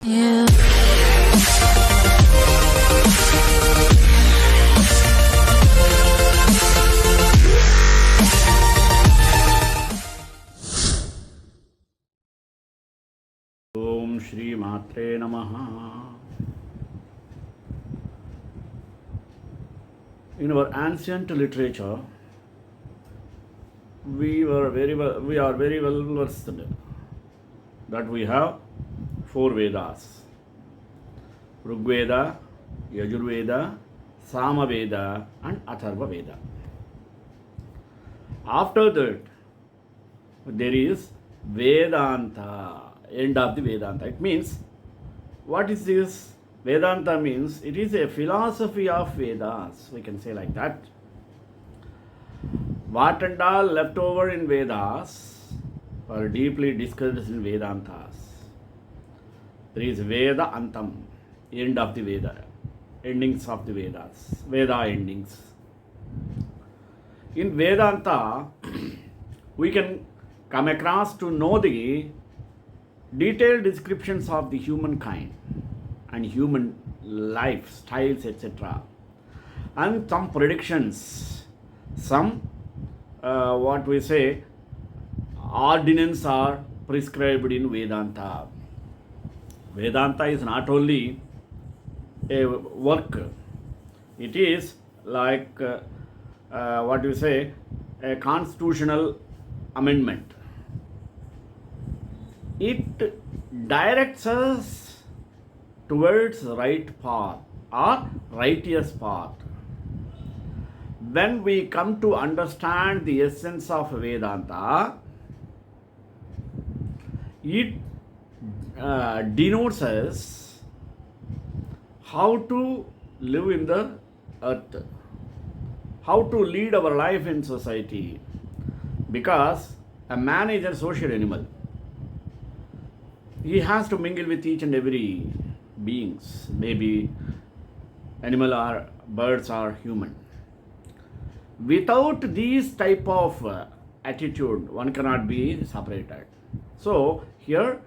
Yeah. Om Shri Matre Namaha. In our ancient literature, we are very well versed that we have four Vedas: Rigveda, Yajurveda, Samaveda, and Atharva Veda. After that, there is Vedanta, end of the Vedanta. It means, what is this? Vedanta means it is a philosophy of Vedas, we can say like that. What and all left over in Vedas are deeply discussed in Vedantas. There is Veda Antam, end of the Veda, endings of the Vedas, Veda endings. In Vedanta, we can come across to know the detailed descriptions of the humankind and human lifestyles, etc. And some predictions, some what we say, ordinance are prescribed in Vedanta. Vedanta is not only a work, it is like what we say, a constitutional amendment. It directs us towards right path or righteous path. When we come to understand the essence of Vedanta, it denotes us how to live in the earth, how to lead our life in society, because a man is a social animal. He has to mingle with each and every beings, maybe animal or birds or human. Without these type of attitude, one cannot be separated. So here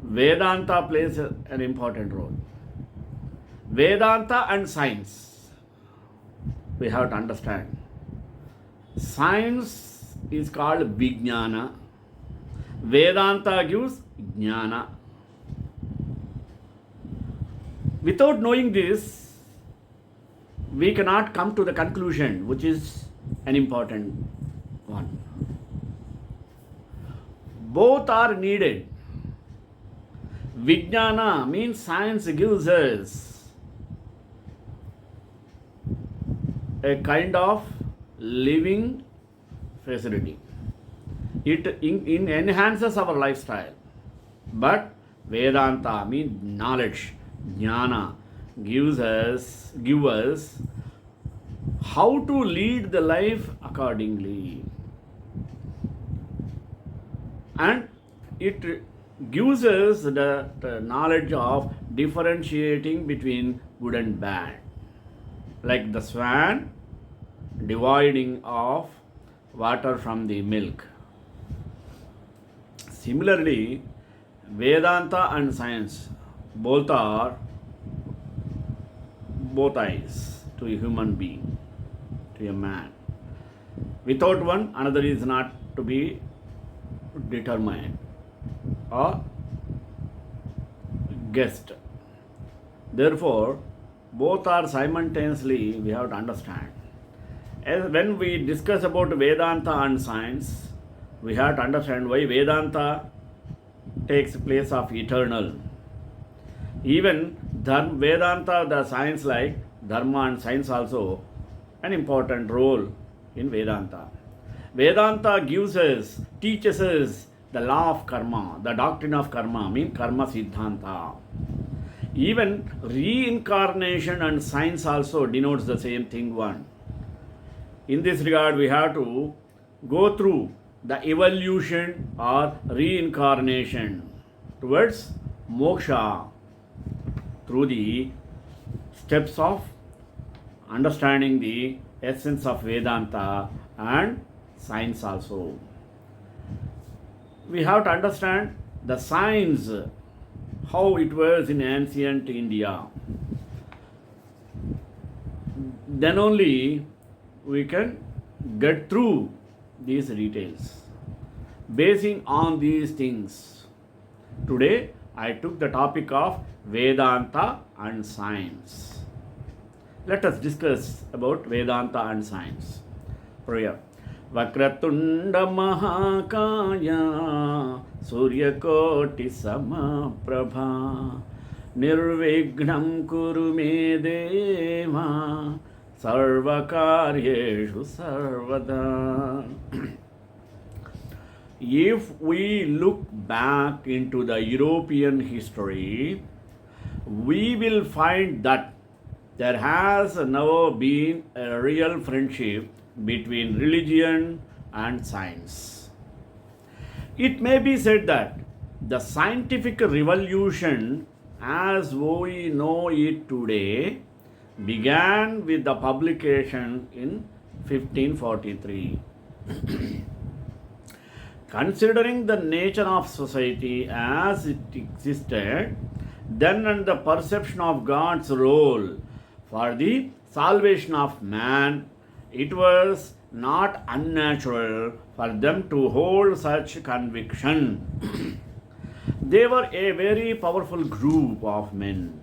Vedanta plays an important role. Vedanta and science, we have to understand. Science is called Vijnana. Vedanta gives Jnana. Without knowing this, we cannot come to the conclusion, which is an important one. Both are needed. Vijnana means science gives us a kind of living facility. It enhances our lifestyle. But Vedanta means knowledge, jnana, gives us how to lead the life accordingly. And it gives us the knowledge of differentiating between good and bad. Like the swan dividing of water from the milk. Similarly, Vedanta and science both are both eyes to a human being, to a man. Without one, another is not to be determined or guessed. Therefore, both are simultaneously, we have to understand. As when we discuss about Vedanta and science, we have to understand why Vedanta takes place of eternal. Even Vedanta, the science like Dharma and science also an important role in Vedanta. Vedanta teaches us the law of karma, the doctrine of karma, means karma siddhanta. Even reincarnation and science also denotes the same thing one. In this regard, we have to go through the evolution or reincarnation towards moksha through the steps of understanding the essence of Vedanta and science also. We have to understand the science, how it was in ancient India. Then only we can get through these details. Basing on these things, today I took the topic of Vedanta and science. Let us discuss about Vedanta and science. Prayer. Vakratunda Mahakaya Suryakoti Samaprabha Nirvignam Kuru Me Deva Sarvakaryeshu Sarvada. If we look back into the European history, we will find that there has never been a real friendship between religion and science. It may be said that the scientific revolution, as we know it today, began with the publication in 1543. Considering the nature of society as it existed then and the perception of God's role for the salvation of man, it was not unnatural for them to hold such conviction. They were a very powerful group of men.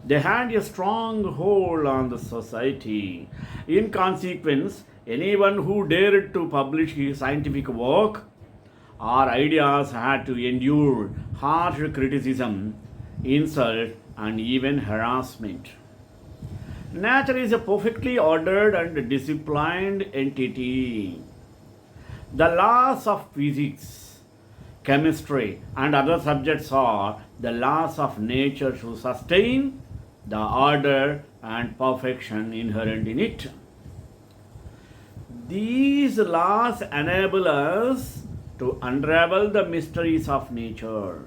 They had a strong hold on the society. In consequence, anyone who dared to publish his scientific work or ideas had to endure harsh criticism, insult, and even harassment. Nature is a perfectly ordered and disciplined entity. The laws of physics, chemistry, and other subjects are the laws of nature to sustain the order and perfection inherent in it. These laws enable us to unravel the mysteries of nature.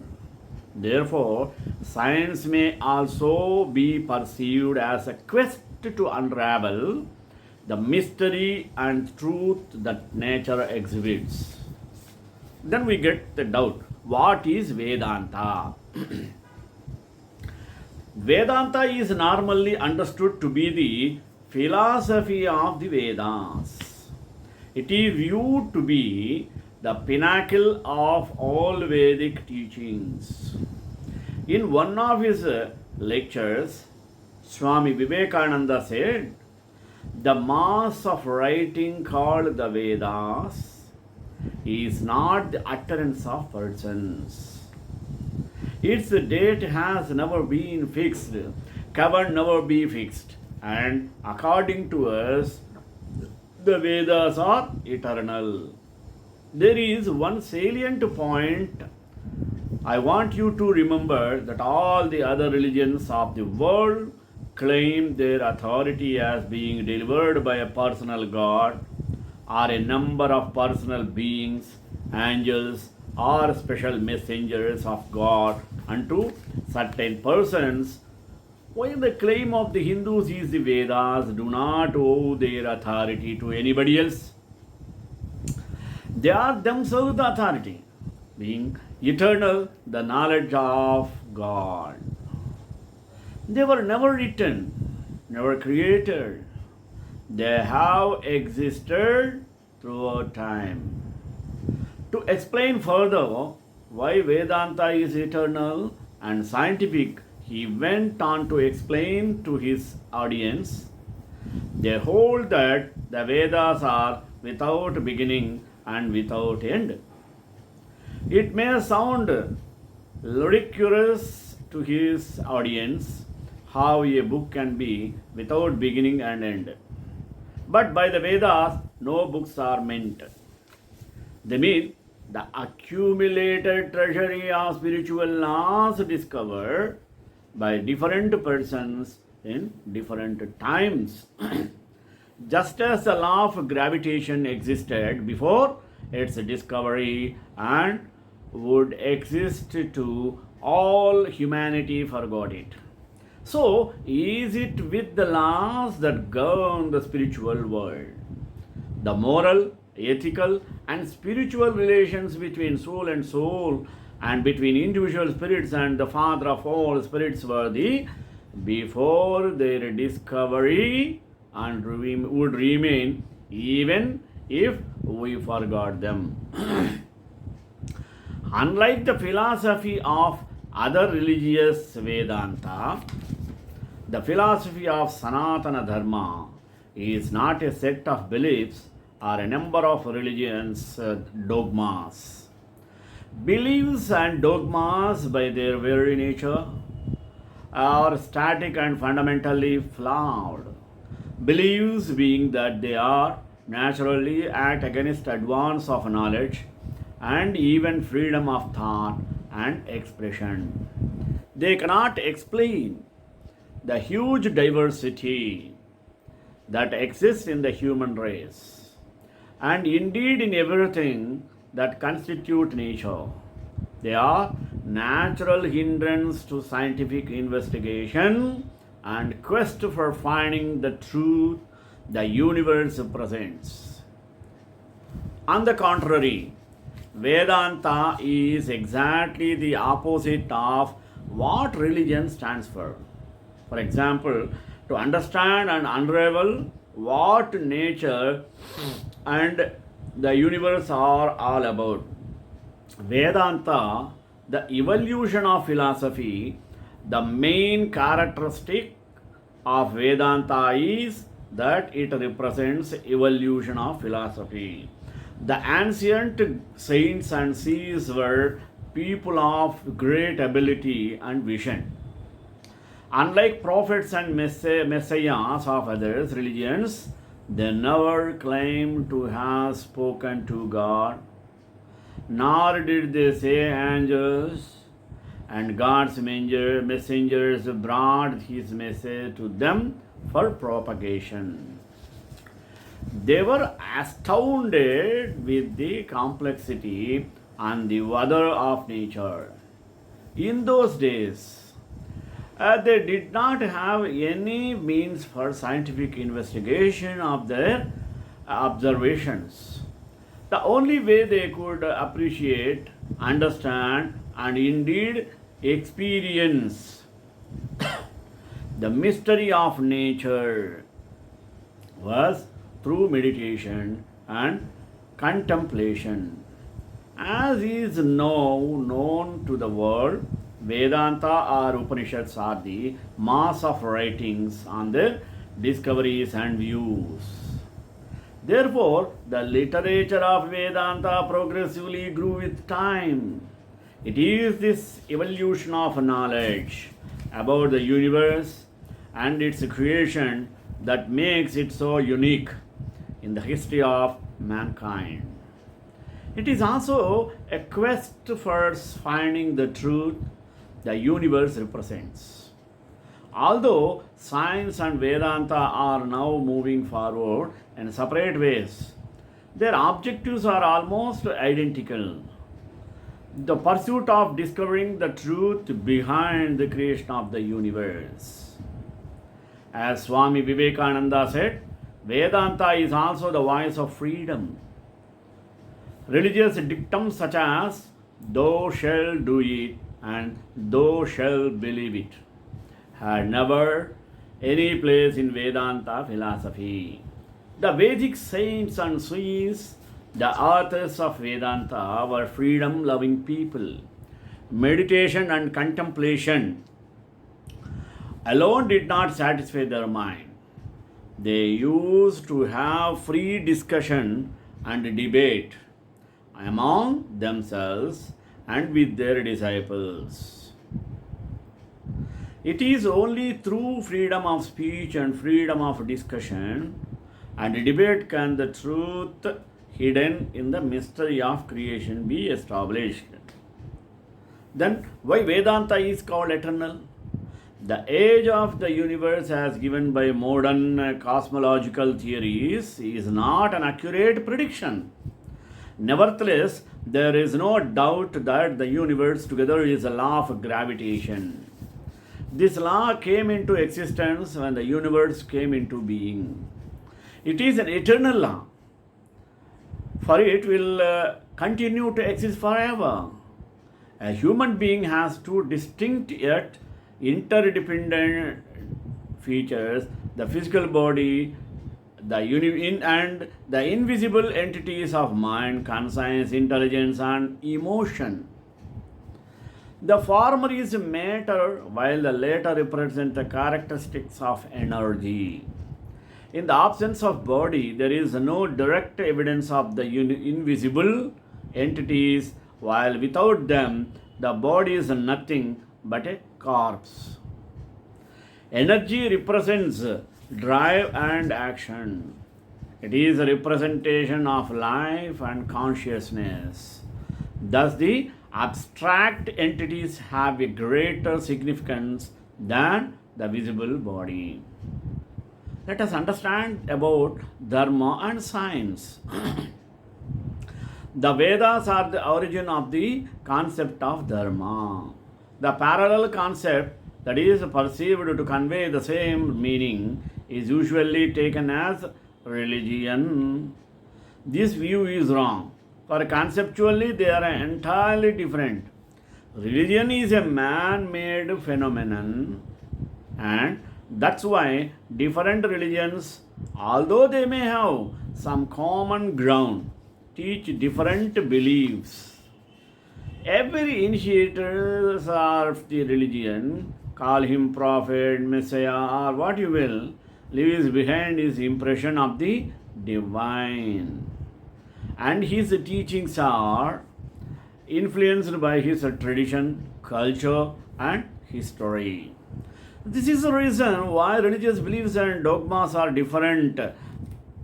Therefore, science may also be perceived as a quest to unravel the mystery and truth that nature exhibits. Then we get the doubt, what is Vedanta? Vedanta is normally understood to be the philosophy of the Vedas. It is viewed to be the pinnacle of all Vedic teachings. In one of his lectures, Swami Vivekananda said, the mass of writing called the Vedas is not the utterance of persons. Its date has never been fixed, can never be fixed, and according to us, the Vedas are eternal. There is one salient point I want you to remember, that all the other religions of the world claim their authority as being delivered by a personal God or a number of personal beings, angels, or special messengers of God unto certain persons, while the claim of the Hindus is the Vedas do not owe their authority to anybody else. They are themselves the authority, being eternal, the knowledge of God. They were never written, never created. They have existed throughout time. To explain further why Vedanta is eternal and scientific, he went on to explain to his audience, they hold that the Vedas are without beginning and without end. It may sound ludicrous to his audience how a book can be without beginning and end. But by the Vedas, no books are meant. They mean the accumulated treasury of spiritual laws discovered by different persons in different times. Just as the law of gravitation existed before its discovery and would exist to all humanity forgot it. So is it with the laws that govern the spiritual world. The moral, ethical, and spiritual relations between soul and soul and between individual spirits and the Father of all spirits were the before their discovery and would remain even if we forgot them. Unlike the philosophy of other religious Vedanta, the philosophy of Sanatana Dharma is not a set of beliefs or a number of religions' dogmas. Beliefs and dogmas, by their very nature, are static and fundamentally flawed. Beliefs being that they are naturally act against advance of knowledge and even freedom of thought and expression. They cannot explain the huge diversity that exists in the human race and indeed in everything that constitute nature. They are natural hindrance to scientific investigation and quest for finding the truth the universe presents. On the contrary, Vedanta is exactly the opposite of what religion stands for. For example, to understand and unravel what nature and the universe are all about. Vedanta, the evolution of philosophy, the main characteristic of Vedanta is that it represents evolution of philosophy. The ancient saints and seers were people of great ability and vision. Unlike prophets and messiahs of other religions, they never claimed to have spoken to God, nor did they say angels and God's messengers brought his message to them for propagation. They were astounded with the complexity and the wonder of nature. In those days, they did not have any means for scientific investigation of their observations. The only way they could appreciate, understand, and indeed experience the mystery of nature was through meditation and contemplation. As is now known to the world, Vedanta or Upanishads are the mass of writings on their discoveries and views. Therefore, the literature of Vedanta progressively grew with time. It is this evolution of knowledge about the universe and its creation that makes it so unique in the history of mankind. It is also a quest for finding the truth the universe represents. Although science and Vedanta are now moving forward in separate ways, their objectives are almost identical. The pursuit of discovering the truth behind the creation of the universe. As Swami Vivekananda said, Vedanta is also the voice of freedom. Religious dictums such as "thou shalt do it" and "thou shalt believe it" had never any place in Vedanta philosophy. The Vedic saints and seers, the authors of Vedanta, were freedom-loving people. Meditation and contemplation alone did not satisfy their mind. They used to have free discussion and debate among themselves and with their disciples. It is only through freedom of speech and freedom of discussion and debate can the truth hidden in the mystery of creation be established. Then, why Vedanta is called eternal? The age of the universe as given by modern cosmological theories is not an accurate prediction. Nevertheless, there is no doubt that the universe together is a law of gravitation. This law came into existence when the universe came into being. It is an eternal law, for it will continue to exist forever. A human being has two distinct yet interdependent features: the physical body, and the invisible entities of mind, conscience, intelligence, and emotion. The former is matter, while the latter represents the characteristics of energy. In the absence of body, there is no direct evidence of the invisible entities, while without them, the body is nothing but a corpse. Energy represents drive and action. It is a representation of life and consciousness. Thus, the abstract entities have a greater significance than the visible body. Let us understand about Dharma and science. The Vedas are the origin of the concept of Dharma. The parallel concept that is perceived to convey the same meaning is usually taken as religion. This view is wrong, for conceptually they are entirely different. Religion is a man-made phenomenon, and that's why different religions, although they may have some common ground, teach different beliefs. Every initiator of the religion, call him prophet, messiah, or what you will, leaves behind his impression of the divine. And his teachings are influenced by his tradition, culture, and history. This is the reason why religious beliefs and dogmas are different.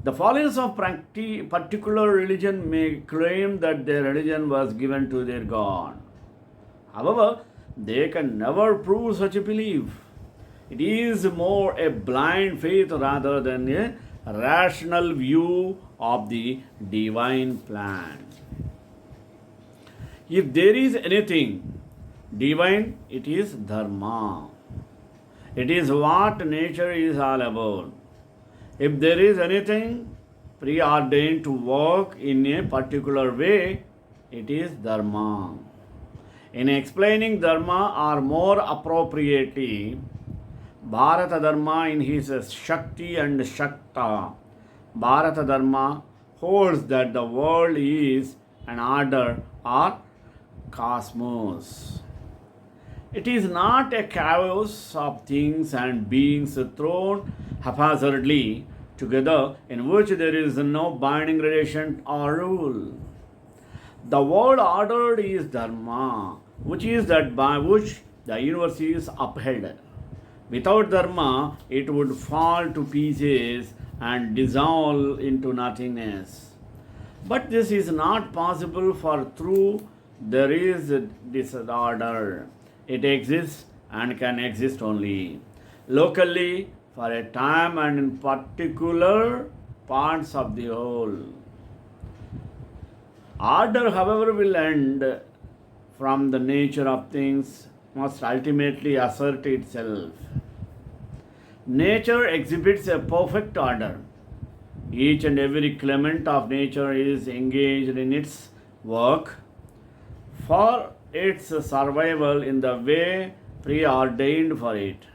The followers of particular religion may claim that their religion was given to their God. However, they can never prove such a belief. It is more a blind faith rather than a rational view of the divine plan. If there is anything divine, it is Dharma. It is what nature is all about. If there is anything preordained to work in a particular way, it is Dharma. In explaining Dharma, or more appropriately, Bharata Dharma in his Shakti and Shakta, Bharata Dharma holds that the world is an order or cosmos. It is not a chaos of things and beings thrown haphazardly together in which there is no binding relation or rule. The world ordered is Dharma, which is that by which the universe is upheld. Without Dharma, it would fall to pieces and dissolve into nothingness. But this is not possible, for through there is disorder. It exists and can exist only locally, for a time, and in particular parts of the whole. Order, however, will end from the nature of things, must ultimately assert itself. Nature exhibits a perfect order. Each and every clement of nature is engaged in its work for its survival in the way preordained for it.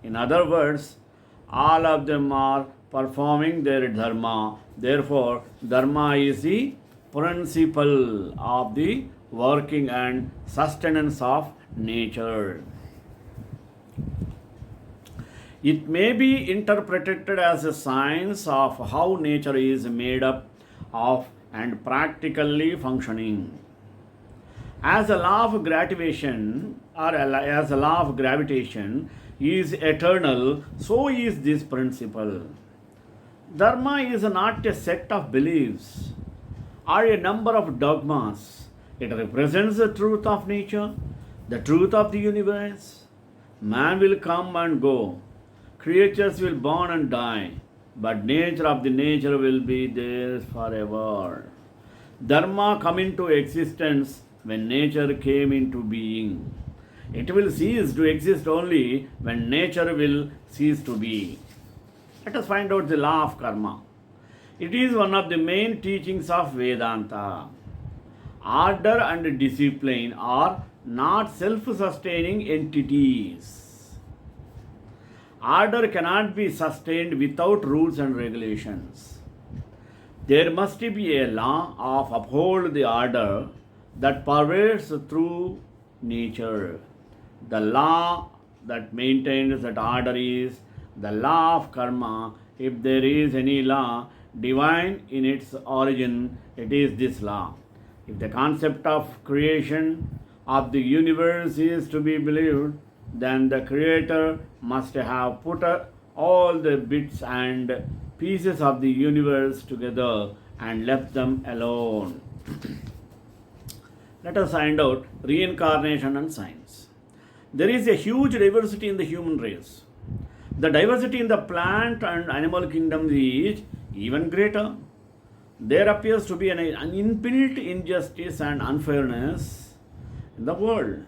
In other words, all of them are performing their dharma. Therefore, dharma is the principle of the working and sustenance of nature. It may be interpreted as a science of how nature is made up of and practically functioning. As a law of gravitation, as a law of gravitation is eternal, so is this principle. Dharma is not a set of beliefs or a number of dogmas. It represents the truth of nature, the truth of the universe. Man will come and go, creatures will born and die, but nature of the nature will be there forever. Dharma come into existence when nature came into being. It will cease to exist only when nature will cease to be. Let us find out the law of karma. It is one of the main teachings of Vedanta. Order and discipline are not self-sustaining entities. Order cannot be sustained without rules and regulations. There must be a law of uphold the order that pervades through nature. The law that maintains that order is the law of karma. If there is any law divine in its origin, it is this law. If the concept of creation of the universe is to be believed, then the Creator must have put all the bits and pieces of the universe together and left them alone. Let us find out reincarnation and science. There is a huge diversity in the human race. The diversity in the plant and animal kingdom is even greater. There appears to be an inbuilt injustice and unfairness in the world.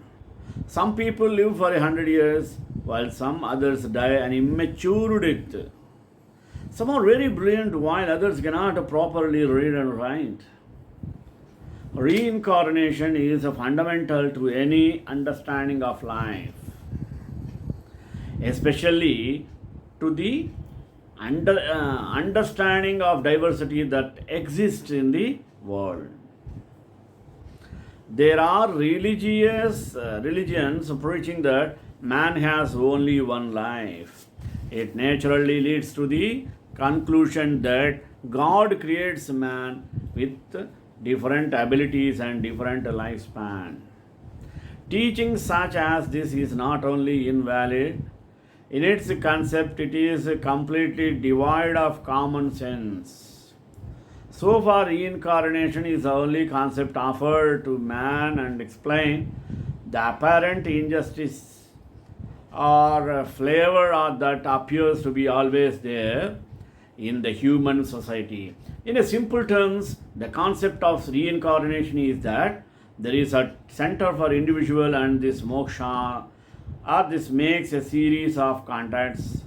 Some people live for 100 years, while some others die an immature death. Some are very brilliant, while others cannot properly read and write. Reincarnation is fundamental to any understanding of life, especially to the understanding of diversity that exists in the world. There are religions preaching that man has only one life. It naturally leads to the conclusion that God creates man with different abilities and different lifespan. Teaching such as this is not only invalid, in its concept it is completely devoid of common sense. So far, reincarnation is the only concept offered to man and explain the apparent injustice or flavor that appears to be always there in the human society. In a simple terms, the concept of reincarnation is that there is a center for individual and this moksha, or this makes a series of contacts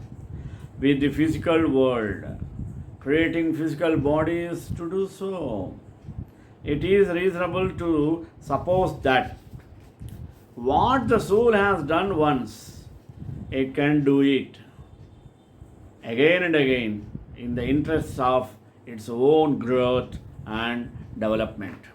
with the physical world, creating physical bodies to do so. It is reasonable to suppose that what the soul has done once, it can do it again and again in the interests of its own growth and development.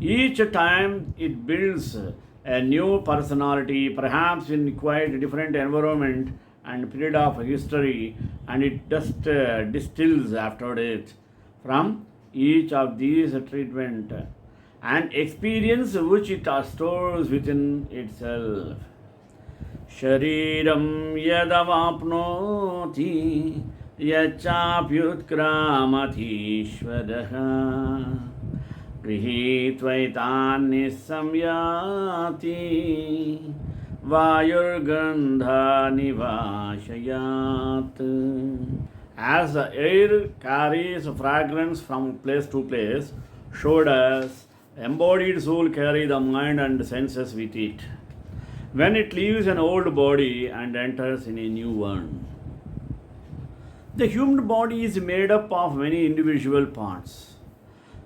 Each time it builds a new personality, perhaps in quite different environment and period of history, and it just distills after it from each of these treatment and experience which it stores within itself. Shariram yadavapnoti yachapyutkramathishvadaha Grihitvaitani samyati vayurgandha nivashayat. As the air carries fragrance from place to place, so does embodied soul carry the mind and senses with it when it leaves an old body and enters in a new one. The human body is made up of many individual parts.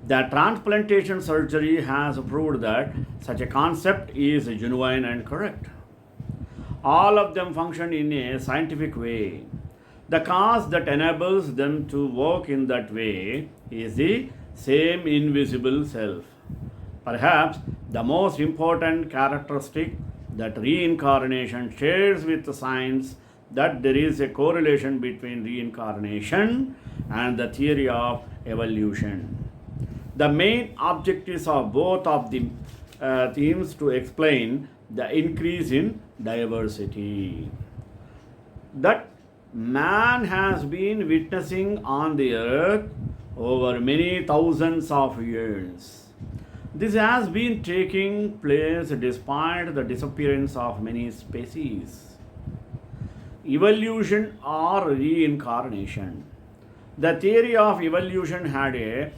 The transplantation surgery has proved that such a concept is genuine and correct. All of them function in a scientific way. The cause that enables them to work in that way is the same invisible self. Perhaps the most important characteristic that reincarnation shares with science that there is a correlation between reincarnation and the theory of evolution. The main objectives of both of the themes to explain the increase in diversity that man has been witnessing on the earth over many thousands of years. This has been taking place despite the disappearance of many species. Evolution or reincarnation. The theory of evolution had a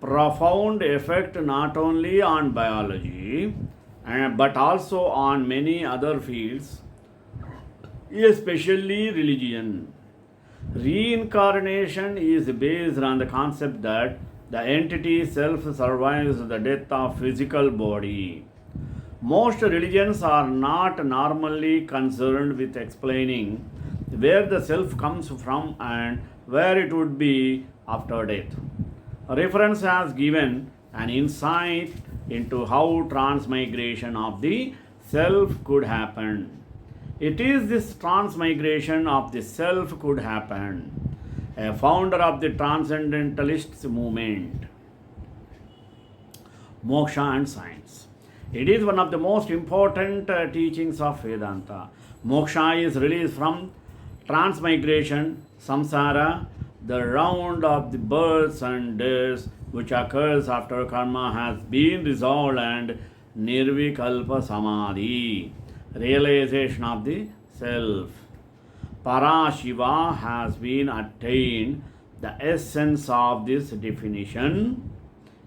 profound effect not only on biology but also on many other fields, especially religion. Reincarnation is based on the concept that the entity self survives the death of physical body. Most religions are not normally concerned with explaining where the self comes from and where it would be after death. Reference has given an insight into how transmigration of the self could happen. It is this transmigration of the self could happen, a founder of the transcendentalists movement, moksha and science. It is one of the most important teachings of Vedanta. Moksha is released from transmigration, samsara, the round of the births and deaths which occurs after karma has been resolved, and nirvikalpa samadhi, realization of the self. Parashiva has been attained. The essence of this definition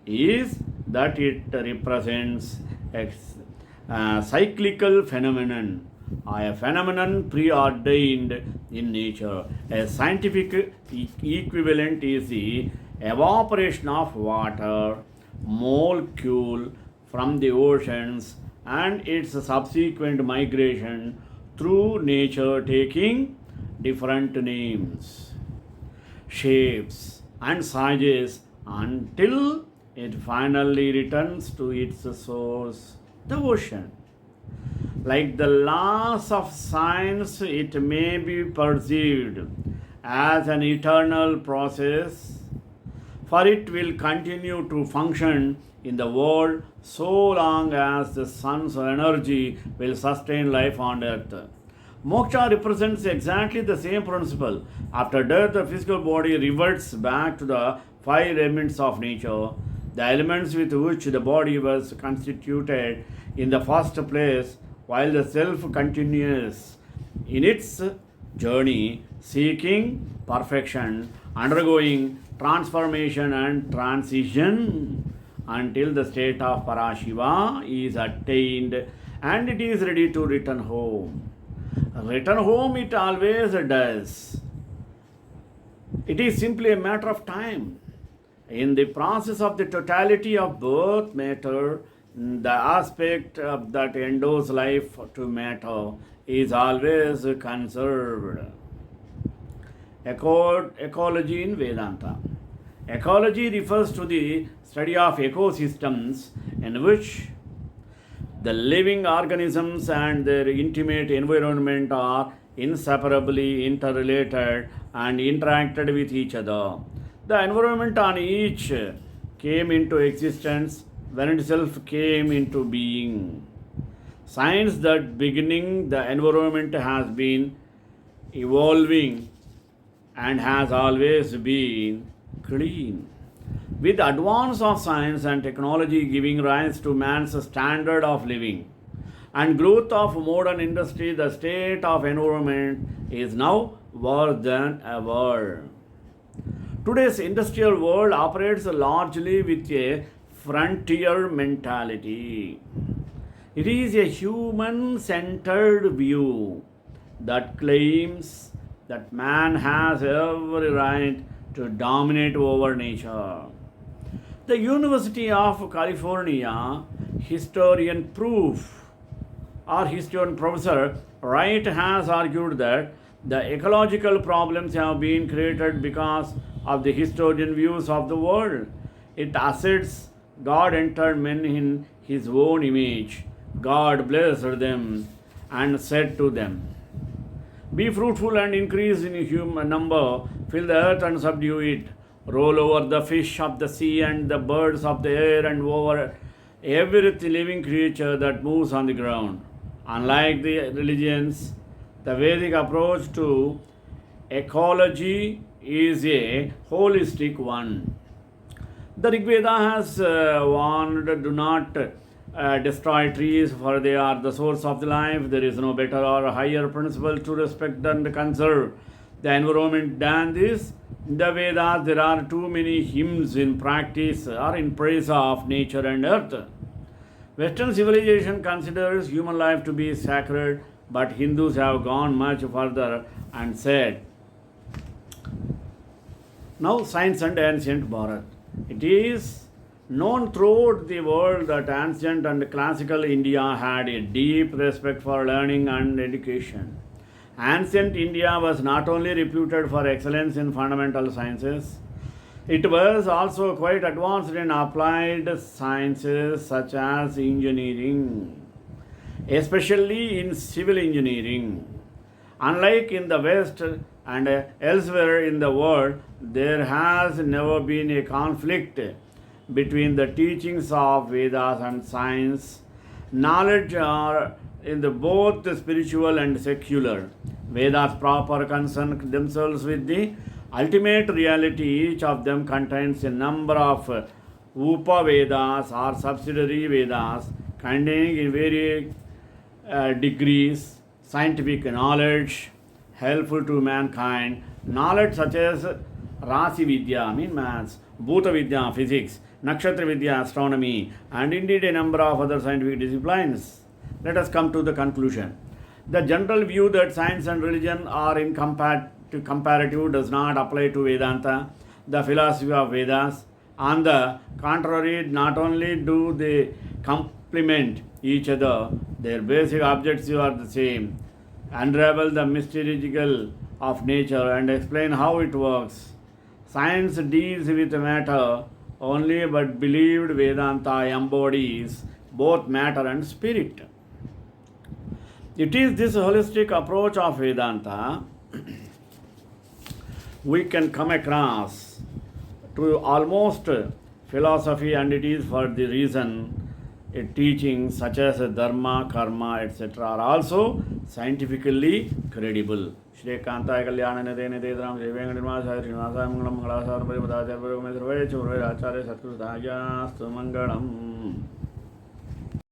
is that it represents a cyclical phenomenon, a phenomenon preordained in nature. A scientific equivalent is the evaporation of water molecule from the oceans and its subsequent migration through nature, taking different names, shapes, and sizes until it finally returns to its source, the ocean. Like the laws of science, it may be perceived as an eternal process, for it will continue to function in the world so long as the sun's energy will sustain life on earth. Moksha represents exactly the same principle. After death, the physical body reverts back to the five elements of nature, the elements with which the body was constituted in the first place, while the self continues in its journey seeking perfection, undergoing transformation and transition until the state of Parashiva is attained and it is ready to return home. Return home it always does. It is simply a matter of time. In the process of the totality of birth matter, the aspect of that endows life to matter is always conserved. Ecology in Vedanta. Ecology refers to the study of ecosystems in which the living organisms and their intimate environment are inseparably interrelated and interacted with each other. The environment on each came into existence when itself came into being. Since that beginning, the environment has been evolving and has always been clean. With the advance of science and technology giving rise to man's standard of living and growth of modern industry, the state of environment is now worse than ever. Today's industrial world operates largely with a frontier mentality. It is a human-centered view that claims that man has every right to dominate over nature. The University of California historian Professor Wright has argued that the ecological problems have been created because of the historian views of the world. It asserts God entered men in his own image. God blessed them and said to them, "Be fruitful and increase in human number, fill the earth and subdue it, roll over the fish of the sea and the birds of the air and over every living creature that moves on the ground." Unlike the religions, the Vedic approach to ecology is a holistic one. The Rig Veda has warned, do not destroy trees, for they are the source of the life. There is no better or higher principle to respect and conserve the environment than this. In the Vedas, there are too many hymns in practice or in praise of nature and earth. Western civilization considers human life to be sacred, but Hindus have gone much further and said, now science and ancient Bharat. It is Known throughout the world that ancient and classical India had a deep respect for learning and education. Ancient India was not only reputed for excellence in fundamental sciences, it was also quite advanced in applied sciences such as engineering, especially in civil engineering. Unlike in the West and elsewhere in the world, there has never been a conflict between the teachings of Vedas and science. Knowledge are in the both spiritual and secular. Vedas proper concern themselves with the ultimate reality. Each of them contains a number of Upa-Vedas or subsidiary Vedas containing in various degrees scientific knowledge helpful to mankind. Knowledge such as Rasi Vidya, maths, Bhuta Vidya, physics, Nakshatra Vidya, astronomy, and indeed a number of other scientific disciplines. Let us come to the conclusion. The general view that science and religion are comparative does not apply to Vedanta, the philosophy of Vedas. On the contrary, not only do they complement each other, their basic objectives are the same: unravel the mystical of nature and explain how it works. Science deals with matter only, but believed Vedanta embodies both matter and spirit. It is this holistic approach of Vedanta we can come across to almost philosophy, and it is for the reason teachings such as dharma, karma, etc. are also scientifically credible. Shreekanthaya Kalyana Nidhe Nidhe Shri Venkateswaraya Srinivasaya Mangalam Mangalasara Paripadacha Parivamesra Vaichu Acharya Satkritaya Astu Mangalam.